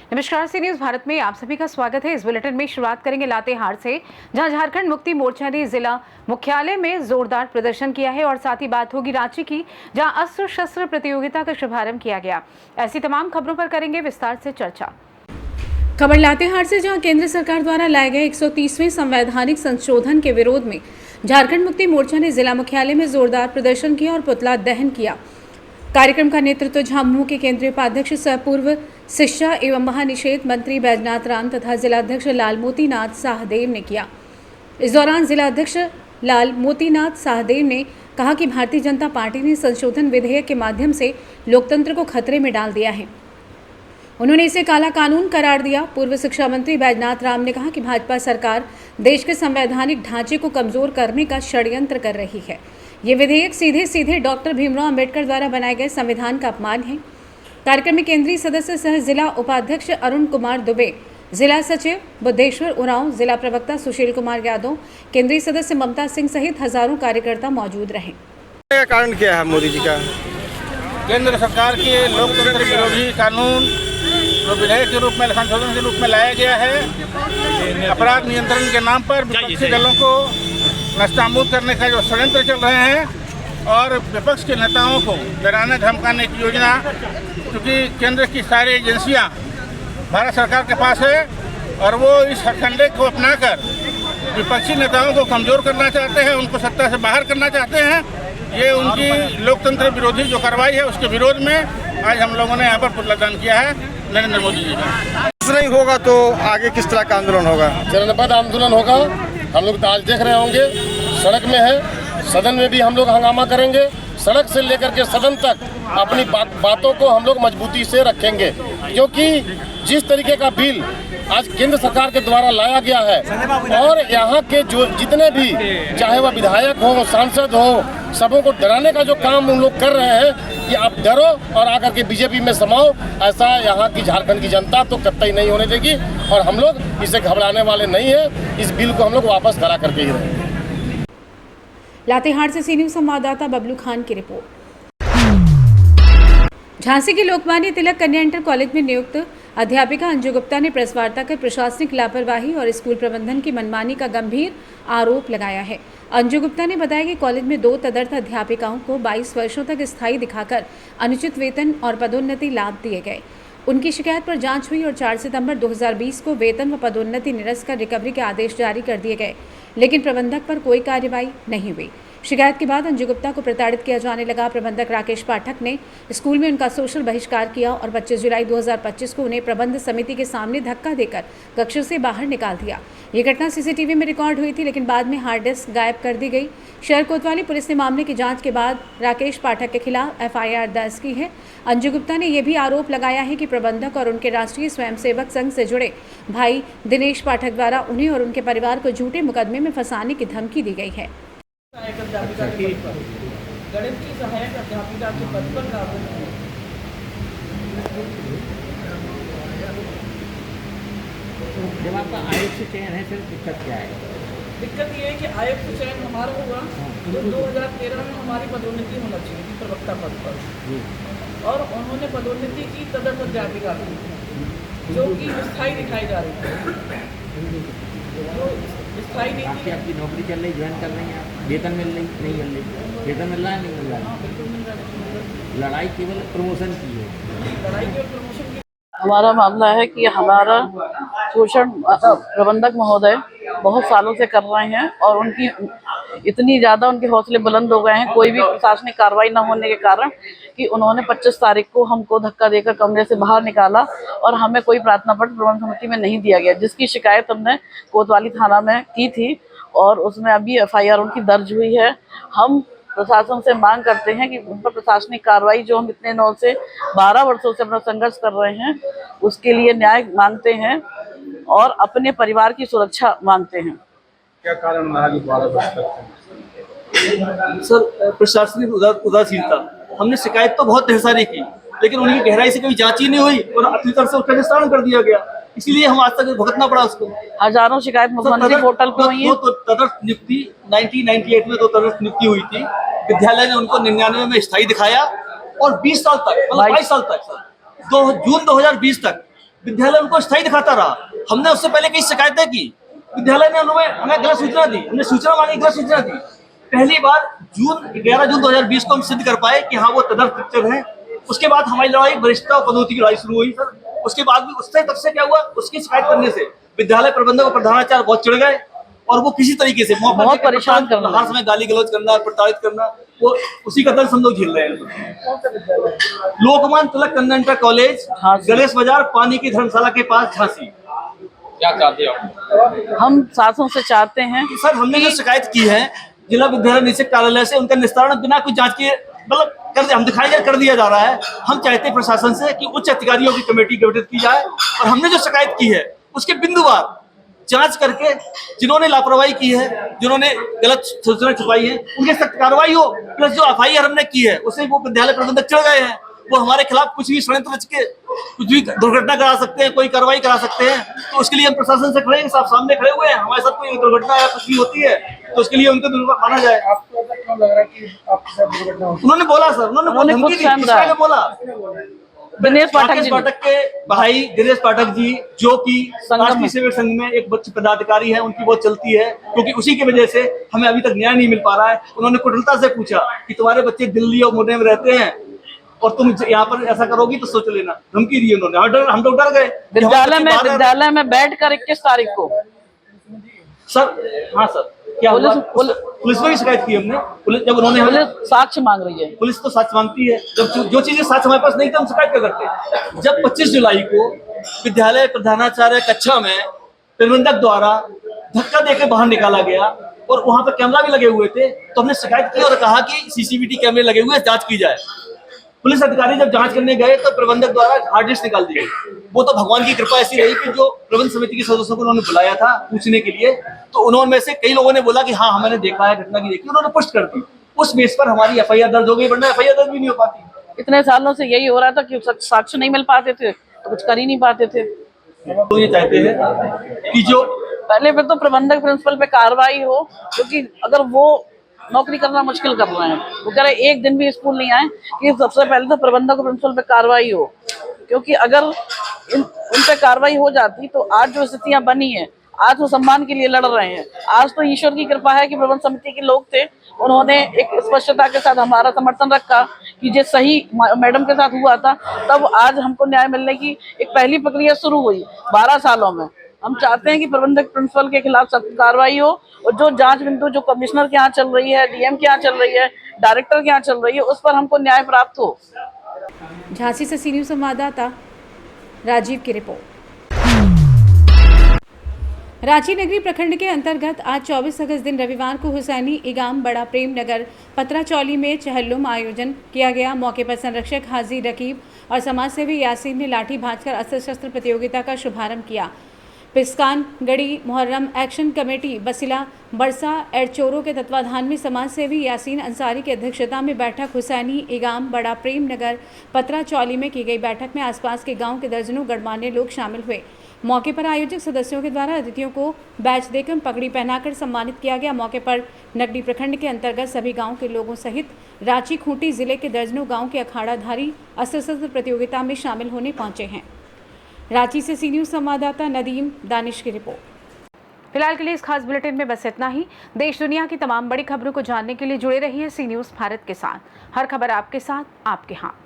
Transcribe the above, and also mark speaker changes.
Speaker 1: नमस्कार, सी न्यूज भारत में आप सभी का स्वागत है। इस बुलेटिन में शुरुआत करेंगे लातेहार से, जहां झारखंड मुक्ति मोर्चा ने जिला मुख्यालय में जोरदार प्रदर्शन किया है और साथ ही बात होगी रांची की, जहां अस्त्र शस्त्र प्रतियोगिता का शुभारंभ किया गया। ऐसी तमाम खबरों पर करेंगे विस्तार से चर्चा। खबर लातेहार से, जहां केंद्र सरकार द्वारा लाए गए 130वें संवैधानिक संशोधन के विरोध में झारखंड मुक्ति मोर्चा ने जिला मुख्यालय में जोरदार प्रदर्शन किया और पुतला दहन किया। कार्यक्रम का नेतृत्व झामुमो के केंद्रीय उपाध्यक्ष सह पूर्व शिक्षा एवं महानिषेध मंत्री बैजनाथ राम तथा जिलाध्यक्ष लाल मोतीनाथ शाहदेव ने किया। इस दौरान जिलाध्यक्ष लाल मोतीनाथ शाहदेव ने कहा कि भारतीय जनता पार्टी ने संशोधन विधेयक के माध्यम से लोकतंत्र को खतरे में डाल दिया है। उन्होंने इसे काला कानून करार दिया। पूर्व शिक्षा मंत्री बैजनाथ राम ने कहा कि भाजपा सरकार देश के संवैधानिक ढांचे को कमजोर करने का षड्यंत्र कर रही है। ये विधेयक सीधे सीधे डॉक्टर भीमराव अंबेडकर द्वारा बनाए गए संविधान का अपमान है। कार्यक्रम में केंद्रीय सदस्य सह जिला उपाध्यक्ष अरुण कुमार दुबे, जिला सचिव बुद्धेश्वर उरांव, जिला प्रवक्ता सुशील कुमार यादव, केंद्रीय सदस्य ममता सिंह सहित हजारों कार्यकर्ता मौजूद रहे।
Speaker 2: कारण क्या है मोदी जी का?
Speaker 3: केंद्र सरकार के लोकतंत्र विरोधी कानून जो विधेयक के रूप में, संशोधन के रूप में लाया गया है, अपराध नियंत्रण के नाम पर विपक्षी दलों को नस्तानाबूद करने का जो षड्यंत्र चल रहे हैं और विपक्ष के नेताओं को डराने धमकाने की योजना, क्योंकि केंद्र की सारी एजेंसियां भारत सरकार के पास है और वो इस हथकंडे को अपनाकर विपक्षी नेताओं को कमज़ोर करना चाहते हैं, उनको सत्ता से बाहर करना चाहते हैं। ये उनकी लोकतंत्र विरोधी जो कार्रवाई है उसके विरोध में आज हम लोगों ने यहाँ पर पुतला दान किया है नरेंद्र मोदी जी का।
Speaker 2: नहीं होगा तो आगे किस तरह का आंदोलन होगा?
Speaker 4: चरणबद्ध आंदोलन होगा। हम लोग तो आज देख रहे होंगे सड़क में है, सदन में भी हम लोग हंगामा करेंगे। सड़क से लेकर के सदन तक अपनी बातों को हम लोग मजबूती से रखेंगे, क्योंकि जिस तरीके का बिल आज केंद्र सरकार के द्वारा लाया गया है और यहाँ के जो जितने भी, चाहे वह विधायक हो, सांसद हो, सबों को डराने का जो काम उन लोग कर रहे हैं कि आप डरो और आकर के बीजेपी में समाओ, ऐसा यहाँ की झारखंड की जनता तो कतई नहीं होने देगी और हम लोग इससे घबराने वाले नहीं है। इस बिल को हम लोग वापस करा करके ही रहेंगे।
Speaker 1: लातेहार से सी न्यूज संवाददाता बबलू खान की रिपोर्ट। झांसी के लोकमान्य तिलक कन्या इंटर कॉलेज में नियुक्त अध्यापिका अंजू गुप्ता ने प्रेस वार्ता कर प्रशासनिक लापरवाही और स्कूल प्रबंधन की मनमानी का गंभीर आरोप लगाया है। अंजू गुप्ता ने बताया कि कॉलेज में 2 तदर्थ अध्यापिकाओं को 22 वर्षों तक स्थायी दिखाकर अनुचित वेतन और पदोन्नति लाभ दिए गए। उनकी शिकायत पर जांच हुई और 4 सितंबर 2020 को वेतन व पदोन्नति निरस्त कर रिकवरी के आदेश जारी कर दिए गए, लेकिन प्रबंधक पर कोई कार्रवाई नहीं हुई। शिकायत के बाद अंजू गुप्ता को प्रताड़ित किया जाने लगा। प्रबंधक राकेश पाठक ने स्कूल में उनका सोशल बहिष्कार किया और 25 जुलाई 2025 को उन्हें प्रबंध समिति के सामने धक्का देकर कक्ष से बाहर निकाल दिया। ये घटना सीसीटीवी में रिकॉर्ड हुई थी, लेकिन बाद में हार्ड डिस्क गायब कर दी गई। शहर कोतवाली पुलिस ने मामले की जांच के बाद राकेश पाठक के खिलाफ FIR दर्ज की है। अंजू गुप्ता ने यह भी आरोप लगाया है कि प्रबंधक और उनके राष्ट्रीय स्वयंसेवक संघ से जुड़े भाई दिनेश पाठक द्वारा उन्हें और उनके परिवार को झूठे मुकदमे में फंसाने की धमकी दी गई है।
Speaker 5: गणित की सहायक अध्यापिका के पद पर नामजद है।
Speaker 6: जब आपका आयोग से चयन है सर, दिक्कत क्या है?
Speaker 5: दिक्कत ये है कि आयोग से चयन हमारा होगा तो 2013 में हमारी पदोन्नति होना चाहिए थी प्रवक्ता पद पर, और उन्होंने पदोन्नति की तदर्थ अध्यापिका की, जो कि स्थायी दिखाई जा रही है। स्थायी नहीं,
Speaker 6: आपकी नौकरी चल रही, ज्वाइन कर रही हैं आप, वेतन मिल रही नहीं मिल रही? वेतन मिल रहा है नहीं मिल रहा?
Speaker 5: हाँ बिल्कुल मिल रहा है।
Speaker 6: लड़ाई केवल प्रमोशन की है?
Speaker 5: लड़ाई केवल प्रमोशन की।
Speaker 7: हमारा मामला है कि हमारा शोषण प्रबंधक महोदय बहुत सालों से कर रहे हैं और उनकी इतनी ज़्यादा उनके हौसले बुलंद हो गए हैं कोई भी प्रशासनिक कार्रवाई न होने के कारण कि उन्होंने 25 तारीख को हमको धक्का देकर कमरे से बाहर निकाला और हमें कोई प्रार्थना पत्र प्रबंध समिति में नहीं दिया गया, जिसकी शिकायत हमने कोतवाली थाना में की थी और उसमें अभी FIR उनकी दर्ज हुई है। हम प्रशासन से मांग करते हैं कि उन पर प्रशासनिक कार्रवाई, जो हम इतने 9 से 12 वर्षों से अपना संघर्ष कर रहे हैं, उसके लिए न्याय मांगते हैं और अपने परिवार की सुरक्षा मांगते हैं।
Speaker 3: क्या कारण रहा कि 12 वर्ष तक?
Speaker 8: सर, प्रशासनिक उदासीनता। हमने शिकायत तो बहुत ढेर सारी की, लेकिन उनकी गहराई से कभी जांच ही नहीं हुई और अपनी तरफ से उसका निस्तारण कर दिया गया। इसीलिए हम आज तक भुगतना पड़ा उसको।
Speaker 7: हजारों शिकायत मुख्यमंत्री पोर्टल पे हुई है।
Speaker 8: दो तदर्थ नियुक्ति 1998 में 2 तदर्थ नियुक्ति हुई थी। विद्यालय ने उनको 99 में स्थायी दिखाया और 20 साल तक, मतलब 22 साल तक, जून 2020 तक विद्यालय उनको स्थायी दिखाता रहा। हमने उससे पहले कई शिकायतें की, विद्यालय ने हमें गलत सूचना दी, हमने सूचना मांगी, गलत सूचना दी। पहली बार 11 जून 2020 को हम सिद्ध कर पाए कि हाँ वो तदर्थ टीचर है। उसके बाद हमारी लड़ाई वरिष्ठता और पदोन्नति की लड़ाई शुरू हुई सर। उसके बाद भी उससे तब से क्या हुआ, उसकी शिकायत करने से विद्यालय प्रबंधक और प्रधानाचार्य बहुत चिढ़ गए और वो किसी तरीके से
Speaker 7: बहुत परेशान करना,
Speaker 8: हर समय गाली गलौज करना, प्रताड़ित करना, वो उसी का दर्द हम लोग झेल रहे हैं। लोकमान्य तिलक कन्या इंटर कॉलेज, गणेश बाजार, पानी की धर्मशाला के पास, झांसी।
Speaker 6: क्या चाहते हो?
Speaker 7: हम शासन से चाहते हैं
Speaker 8: सर हमने जो शिकायत की है जिला विद्यालय निरीक्षक कार्यालय से, उनका निस्तारण बिना कोई जांच के मतलब हम दिखाई कर दिया जा रहा है। हम चाहते हैं प्रशासन से कि उच्च अधिकारियों की कमेटी गठित की जाए और हमने जो शिकायत की है उसके बिंदुवार जांच करके जिन्होंने लापरवाही की है, जिन्होंने गलत सूचना छुपाई है, उनके सख्त कार्रवाई हो। प्लस जो FIR हमने की है उससे वो विद्यालय प्रबंधक चढ़ गए हैं, वो हमारे खिलाफ कुछ भी षड्यंत्र रच के कुछ भी दुर्घटना करा सकते हैं, कोई कार्रवाई करा सकते हैं। तो उसके लिए हम प्रशासन से खड़े हैं, साफ सामने खड़े हुए हैं। हमारे साथ कोई दुर्घटना या कुछ भी होती है तो उसके लिए उनको माना जाए।
Speaker 3: आपको ऐसा क्यों लग रहा है कि आपके साथ दुर्घटना हुई?
Speaker 8: उन्होंने बोला सर, उन्होंने
Speaker 7: खुद
Speaker 8: धमकी दी,
Speaker 7: स्वयं
Speaker 8: किसने बोला?
Speaker 7: दिनेश पाठक जी,
Speaker 8: पाठक के भाई दिनेश पाठक जी, जो कि
Speaker 7: संगम में।
Speaker 8: राष्ट्रीय सेवक संघ में एक बच्चे पदाधिकारी है, उनकी बहुत चलती है, क्योंकि उसी की वजह से हमें अभी तक न्याय नहीं मिल पा रहा है। उन्होंने कुटिलता से पूछा कि तुम्हारे बच्चे दिल्ली और मुंबई में रहते हैं और तुम यहाँ पर ऐसा करोगी तो सोच लेना, धमकी दी उन्होंने। हम लोग डर गए।
Speaker 7: विद्यालय में बैठकर 21 तारीख को
Speaker 8: सर, हाँ सर, क्या हुआ? पुलिस में भी शिकायत की हमने। पुलिस जब उन्होंने
Speaker 7: पुलिस साक्ष्य मांग रही है।
Speaker 8: पुलिस तो साक्ष्य मांगती है, जब जो चीजें साक्ष्य हमारे पास नहीं थे हम शिकायत क्या करते। जब 25 जुलाई को विद्यालय प्रधानाचार्य कक्षा में प्रबंधक द्वारा धक्का देकर बाहर निकाला गया और वहां पर कैमरा भी लगे हुए थे, तो हमने शिकायत की और कहा कि CCTV कैमरे लगे हुए, जांच की जाए। पुलिस अधिकारी जब जांच करने गए तो प्रबंधक द्वारा हार्ड डिस्क निकाल दी गई। वो तो भगवान की कृपा ऐसी रही कि जो प्रबंध समिति के सदस्यों को उन्होंने बुलाया था पूछने के लिए, तो उन्होंने में से कई लोगों ने बोला कि हाँ हमने देखा है, घटना की देखी, उन्होंने पुष्ट कर दी। उस बेस पर हमारी FIR दर्ज हो गई, वरना FIR दर्ज भी नहीं हो पाती।
Speaker 7: इतने सालों से यही हो रहा था कि साक्ष्य नहीं मिल पाते थे तो कुछ कर ही नहीं पाते थे।
Speaker 8: तो ये चाहते हैं कि जो
Speaker 7: पहले पे तो प्रबंधक प्रिंसिपल पे कार्रवाई हो, क्योंकि अगर वो नौकरी करना मुश्किल कर रहे हैं, वो कह रहे एक दिन भी स्कूल नहीं आए, कि सबसे पहले तो प्रबंधक और प्रिंसिपल पे कार्रवाई हो। क्योंकि अगर उन पे कार्रवाई हो जाती तो आज जो स्थितियां बनी है, आज वो सम्मान के लिए लड़ रहे हैं। आज तो ईश्वर की कृपा है कि प्रबंध समिति के लोग थे, उन्होंने एक स्पष्टता के साथ हमारा समर्थन रखा कि जो सही मैडम के साथ हुआ था, तब आज हमको न्याय मिलने की एक पहली प्रक्रिया शुरू हुई 12 सालों में। हम चाहते हैं कि प्रबंधक प्रिंसिपल के खिलाफ सख्त कार्रवाई हो और जो जांच बिंदु जो कमिश्नर के यहाँ चल रही है, DM के यहाँ चल रही है, डायरेक्टर के यहाँ चल रही है, उस पर हमको न्याय प्राप्त हो।
Speaker 1: झांसी से सी न्यूज़ संवाददाता राजीव की रिपोर्ट। रांची नगरी प्रखंड के अंतर्गत आज 24 अगस्त दिन रविवार को हुसैनी इगाम बड़ा प्रेम नगर पतराचौली में चहल्लुम आयोजन किया गया। मौके पर संरक्षक हाजी रकीब और समाजसेवी यासीन ने लाठी भांजकर अस्त्र शस्त्र प्रतियोगिता का शुभारंभ किया। पिस्कान गढ़ी मुहर्रम एक्शन कमेटी बसिला बरसा एडचोरो के तत्वाधान में समाजसेवी यासीन अंसारी की अध्यक्षता में बैठक हुसैनी इगाम बड़ा प्रेम नगर पतराचौली में की गई। बैठक में आसपास के गांव के दर्जनों गणमान्य लोग शामिल हुए। मौके पर आयोजक सदस्यों के द्वारा अतिथियों को बैच देकर पगड़ी पहनाकर सम्मानित किया गया। मौके पर नगरी प्रखंड के अंतर्गत सभी गाँव के लोगों सहित रांची खूंटी जिले के दर्जनों गाँव के अखाड़ाधारी अस्त्र शस्त्र प्रतियोगिता में शामिल होने पहुंचे हैं। रांची से सी न्यूज़ संवाददाता नदीम दानिश की रिपोर्ट। फिलहाल के लिए इस खास बुलेटिन में बस इतना ही। देश दुनिया की तमाम बड़ी खबरों को जानने के लिए जुड़े रहिए सी न्यूज़ भारत के साथ। हर खबर आपके साथ, आपके हाथ।